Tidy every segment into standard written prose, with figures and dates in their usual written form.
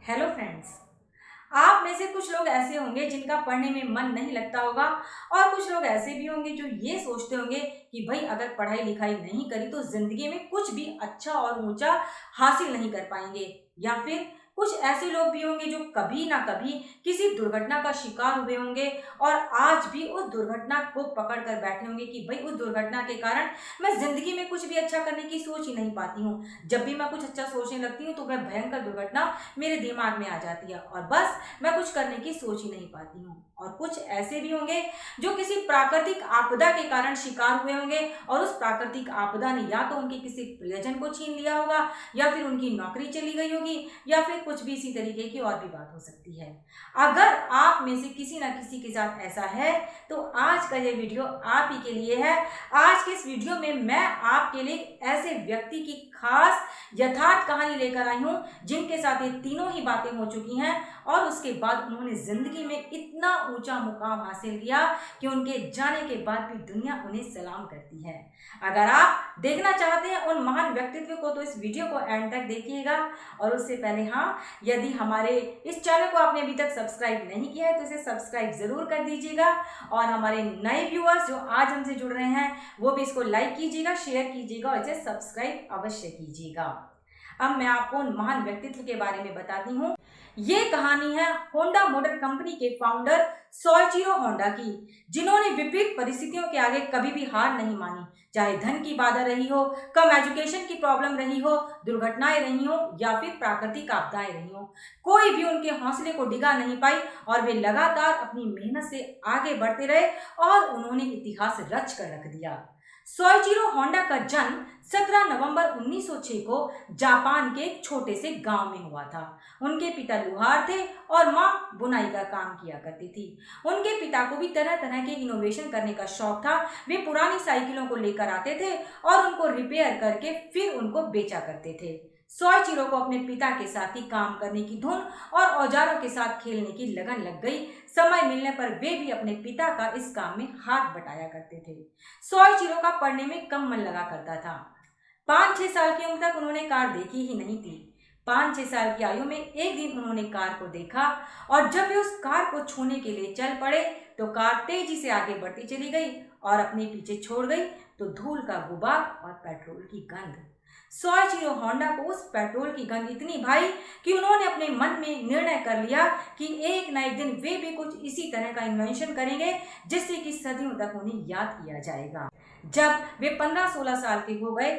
Hello friends. आप में से कुछ लोग ऐसे होंगे जिनका पढ़ने में मन नहीं लगता होगा और कुछ लोग ऐसे भी होंगे जो ये सोचते होंगे कि भाई अगर पढ़ाई लिखाई नहीं करी तो जिंदगी में कुछ भी अच्छा और ऊंचा हासिल नहीं कर पाएंगे। या फिर कुछ ऐसे लोग भी होंगे जो कभी ना कभी किसी दुर्घटना का शिकार हुए होंगे और आज भी उस दुर्घटना को पकड़ कर बैठे होंगे कि भाई उस दुर्घटना के कारण मैं जिंदगी में कुछ भी अच्छा करने की सोच ही नहीं पाती हूँ। जब भी मैं कुछ अच्छा सोचने लगती हूँ तो वह भयंकर दुर्घटना मेरे दिमाग में आ जाती है और बस मैं कुछ करने की सोच ही नहीं पाती हूँ। और कुछ ऐसे भी होंगे जो किसी प्राकृतिक आपदा के कारण शिकार हुए होंगे और उस प्राकृतिक आपदा ने या तो उनके किसी प्रियजन को छीन लिया होगा या फिर उनकी नौकरी चली गई होगी या फिर कुछ भी इसी तरीके की और भी बात हो सकती है। अगर आप में से किसी ना किसी के साथ ऐसा है तो आज का ये वीडियो आप ही के लिए है। आज के इस वीडियो में मैं आपके लिए ऐसे व्यक्ति की खास यथार्थ कहानी लेकर आई हूँ जिनके साथ ये तीनों ही बातें हो चुकी हैं और उसके बाद उन्होंने जिंदगी में इतना ऊंचा मुकाम हासिल किया कि उनके जाने के बाद भी दुनिया उन्हें सलाम करती है। अगर आप देखना चाहते हैं उन महान व्यक्तित्व को तो इस वीडियो को एंड तक देखिएगा। और उससे पहले यदि हमारे इस चैनल को आपने अभी तक सब्सक्राइब नहीं किया है तो इसे सब्सक्राइब जरूर कर दीजिएगा और हमारे नए व्यूअर्स जो आज हमसे जुड़ रहे हैं वो भी इसको लाइक कीजिएगा, शेयर कीजिएगा और इसे सब्सक्राइब अवश्य कीजिएगा। अब मैं आपको उन महान व्यक्तित्व के बारे में बताती हूँ। ये कहानी है होंडा मोटर कंपनी के फाउंडर सोइचिरो होंडा की, जिन्होंने विपरीत परिस्थितियों के आगे कभी भी हार नहीं मानी। चाहे धन की बाधा रही हो, कम एजुकेशन की प्रॉब्लम रही हो, दुर्घटनाएं रही हो या फिर प्राकृतिक आपदाएं रही हो, कोई भी उनके हौसले को डिगा नहीं पाई और वे लगातार अपनी मेहनत से आगे बढ़ते रहे और उन्होंने इतिहास रच कर रख दिया। सोइचिरो होंडा का जन्म 17 नवंबर 1906 को जापान के एक छोटे से गांव में हुआ था। उनके पिता लुहार थे और मां बुनाई का काम किया करती थी। उनके पिता को भी तरह तरह के इनोवेशन करने का शौक था। वे पुरानी साइकिलों को लेकर आते थे और उनको रिपेयर करके फिर उनको बेचा करते थे। सोइचिरो को अपने पिता के साथ ही काम करने की धुन और औजारों के साथ खेलने की लगन लग गई। समय मिलने पर वे भी अपने पिता का इस काम में हाथ बटाया करते थे। सोइचिरो का पढ़ने में कम मन लगा करता था। 5-6 साल की उम्र तक उन्होंने कार देखी ही नहीं थी। 5-6 साल की आयु में एक दिन उन्होंने कार को देखा और जब वे उस कार को छूने के लिए चल पड़े तो कार तेजी से आगे बढ़ती चली गई और अपने पीछे छोड़ गई तो धूल का गुबार और पेट्रोल की गंध। सोइचिरो होंडा को उस पेट्रोल की गंध इतनी भाई कि उन्होंने अपने मन में निर्णय कर लिया कि एक न एक दिन वे भी कुछ इसी तरह का इन्वेंशन करेंगे जिससे कि सदियों तक उन्हें याद किया जाएगा। जब वे 15-16 साल के हो गए,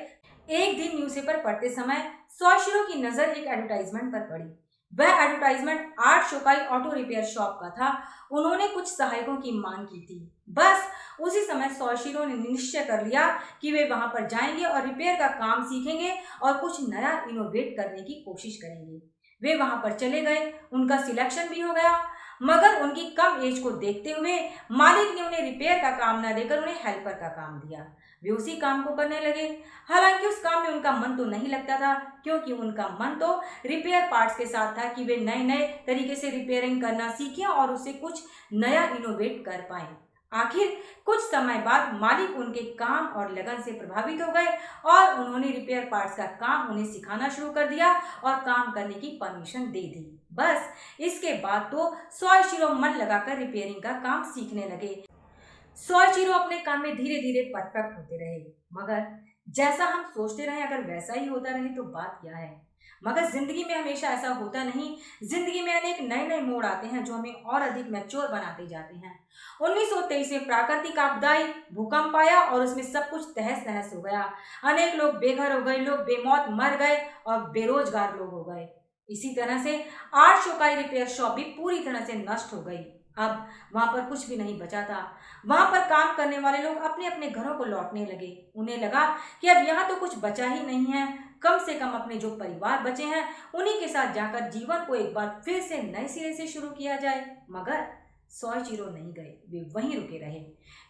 एक दिन न्यूज़पेपर पढ़ते समय सोइचिरो की नजर एक एडवर्टाइजमेंट पर पड़ी। वह advertisement art शोकाई auto repair shop का था। उन्होंने कुछ सहायकों की मांग की थी। बस उसी समय सोइचिरो ने निश्चय कर लिया कि वे वहां पर जाएंगे और रिपेयर का काम सीखेंगे और कुछ नया इनोवेट करने की कोशिश करेंगे। वे वहां पर चले गए, उनका सिलेक्शन भी हो गया, मगर उनकी कम एज को देखते हुए मालिक ने उन्हें रिपेयर का काम न देकर उन्हें हेल्पर का काम दिया। वे उसी काम को करने लगे। हालांकि उस काम में उनका मन तो नहीं लगता था, क्योंकि उनका मन तो रिपेयर पार्ट्स के साथ था कि वे नए नए तरीके से रिपेयरिंग करना सीखें और उससे कुछ नया इनोवेट कर पाएं। आखिर कुछ समय बाद मालिक उनके काम और लगन से प्रभावित हो गए और उन्होंने रिपेयर पार्ट्स का काम उन्हें सिखाना शुरू कर दिया और काम करने की परमिशन दे दी। बस इसके बाद तो सोइचिरो मन लगाकर रिपेयरिंग का काम सीखने लगे। सोइचिरो अपने काम में धीरे धीरे परफेक्ट होते रहे, मगर जैसा हम सोचते रहे अगर वैसा ही होता रहे तो बात क्या है। मगर जिंदगी में हमेशा ऐसा होता नहीं। जिंदगी में अनेक नए नए मोड़ आते हैं जो हमें और अधिक मैच्योर बनाते जाते हैं। 1923 में प्राकृतिक आपदाएं, भूकंप आया और उसमें सब कुछ तहस नहस हो गया। अनेक लोग बेघर हो गए, लोग बेमौत मर गए और बेरोजगार लोग हो गए। इसी तरह से आर्ट शोकाई रिपेयर शॉप भी पूरी तरह से नष्ट हो गई। अब वहां पर कुछ भी नहीं बचा था। वहां पर काम करने वाले लोग अपने अपने घरों को लौटने लगे। उन्हें लगा कि अब यहाँ तो कुछ बचा ही नहीं है, कम से कम अपने जो परिवार बचे हैं उन्हीं के साथ जाकर जीवन को एक बार फिर से नए सिरे से शुरू किया जाए। मगर सोइचिरो नहीं गए, वे वहीं रुके रहे।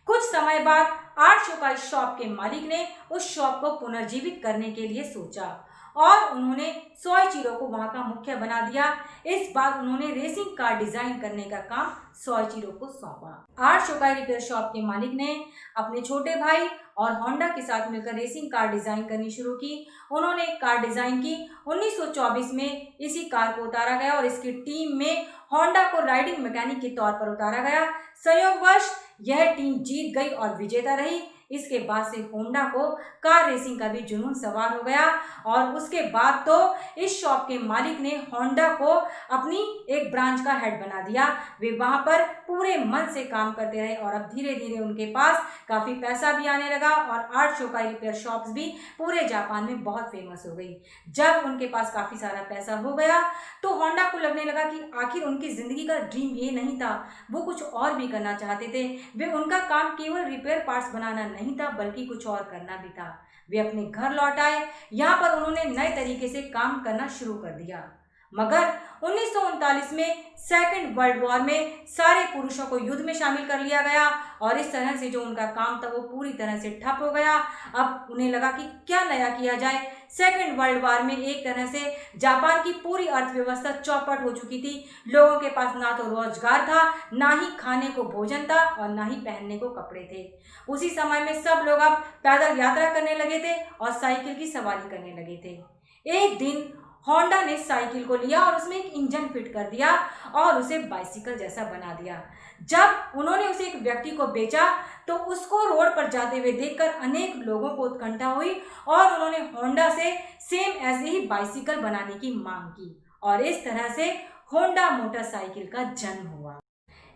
कुछ समय बाद आर्ट शोकाई शॉप के मालिक ने उस शॉप को पुनर्जीवित करने के लिए सोचा। और उन्होंने सोइचिरो को वहां का मुखिया बना दिया। इस बार उन्होंने रेसिंग कार डिजाइन करने का काम सोइचिरो को सौंपा। आर्ट शोकाई रिपेयर शॉप के मालिक ने अपने छोटे भाई और होंडा के साथ मिलकर रेसिंग कार डिजाइन करनी शुरू की। उन्होंने एक कार डिजाइन की। 1924 में इसी कार को उतारा गया और इसकी टीम में होंडा को राइडिंग मैकेनिक के तौर पर उतारा गया। संयोगवश यह टीम जीत गई और विजेता रही। इसके बाद से होंडा को कार रेसिंग का भी जुनून सवार हो गया और उसके बाद तो इस शॉप के मालिक ने होंडा को अपनी एक ब्रांच का हेड बना दिया। वे वहां पर पूरे मन से काम करते रहे और अब धीरे धीरे उनके पास काफी पैसा भी आने लगा और आर्ट शोकाई रिपेयर शॉप्स भी पूरे जापान में बहुत फेमस हो गई। जब उनके पास काफी सारा पैसा हो गया तो होंडा को लगने लगा कि आखिर उनकी जिंदगी का ड्रीम ये नहीं था, वो कुछ और भी करना चाहते थे। वे उनका काम केवल रिपेयर पार्ट्स बनाना नहीं था बल्कि कुछ और करना भी था। वे अपने घर लौट आए। यहाँ पर उन्होंने नए तरीके से काम करना शुरू कर दिया। मगर 1939 में सेकेंड वर्ल्ड वॉर में सारे पुरुषों को युद्ध में शामिल कर लिया गया और इस तरह से जो उनका काम था वो पूरी तरह से ठप हो गया। अब उन्हें लगा कि क्या नया किया जाए। सेकेंड वर्ल्ड वॉर में एक तरह से जापान की पूरी अर्थव्यवस्था चौपट हो चुकी थी। लोगों के पास ना तो रोजगार था, ना ही खाने को भोजन था और ना ही पहनने को कपड़े थे। उसी समय में सब लोग अब पैदल यात्रा करने लगे थे और साइकिल की सवारी करने लगे थे। एक दिन होंडा ने साइकिल को लिया और उसमें एक इंजन फिट कर दिया और उसे बाइसिकल जैसा बना दिया। जब उन्होंने उसे एक व्यक्ति को बेचा तो उसको रोड पर जाते हुए देखकर अनेक लोगों को उत्कंठा हुई और उन्होंने होंडा से सेम ऐसे ही बाइसिकल बनाने की मांग की और इस तरह से होंडा मोटरसाइकिल का जन्म हुआ।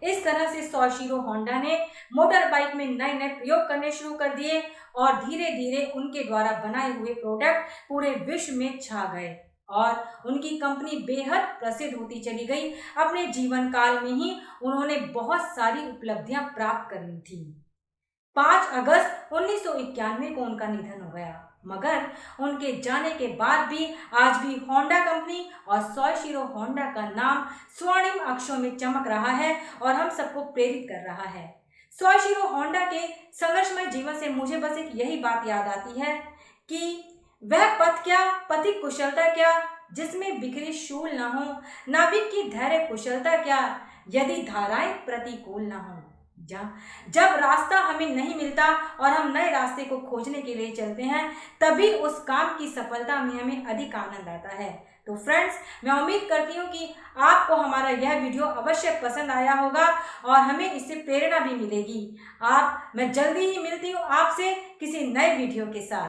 इस तरह से सोइशिरो होंडा ने मोटर बाइक में नए नए प्रयोग करने शुरू कर दिए और धीरे धीरे उनके द्वारा बनाए हुए प्रोडक्ट पूरे विश्व में छा गए और उनकी कंपनी बेहद प्रसिद्ध होती चली गई। अपने जीवन काल में ही उन्होंने बहुत सारी उपलब्धियां प्राप्त कर ली थी। 5 अगस्त 1991 को उनका निधन हो गया, मगर उनके जाने के बाद भी आज भी होंडा कंपनी और सोइशिरो होंडा का नाम स्वर्णिम अक्षरों में चमक रहा है और हम सबको प्रेरित कर रहा है। सोइशिरो होंडा के संघर्षमय जीवन से मुझे बस एक यही बात याद आती है कि वह पथ क्या, पथिक कुशलता क्या, जिसमें बिखरे शूल न हो, नाविक की धैर्य कुशलता क्या, यदि धाराएं प्रतिकूल न हो। जब रास्ता हमें नहीं मिलता और हम नए रास्ते को खोजने के लिए चलते हैं तभी उस काम की सफलता में हमें अधिक आनंद आता है। तो फ्रेंड्स, मैं उम्मीद करती हूँ कि आपको हमारा यह वीडियो अवश्य पसंद आया होगा और हमें इससे प्रेरणा भी मिलेगी। मैं जल्दी ही मिलती हूँ आपसे किसी नए वीडियो के साथ।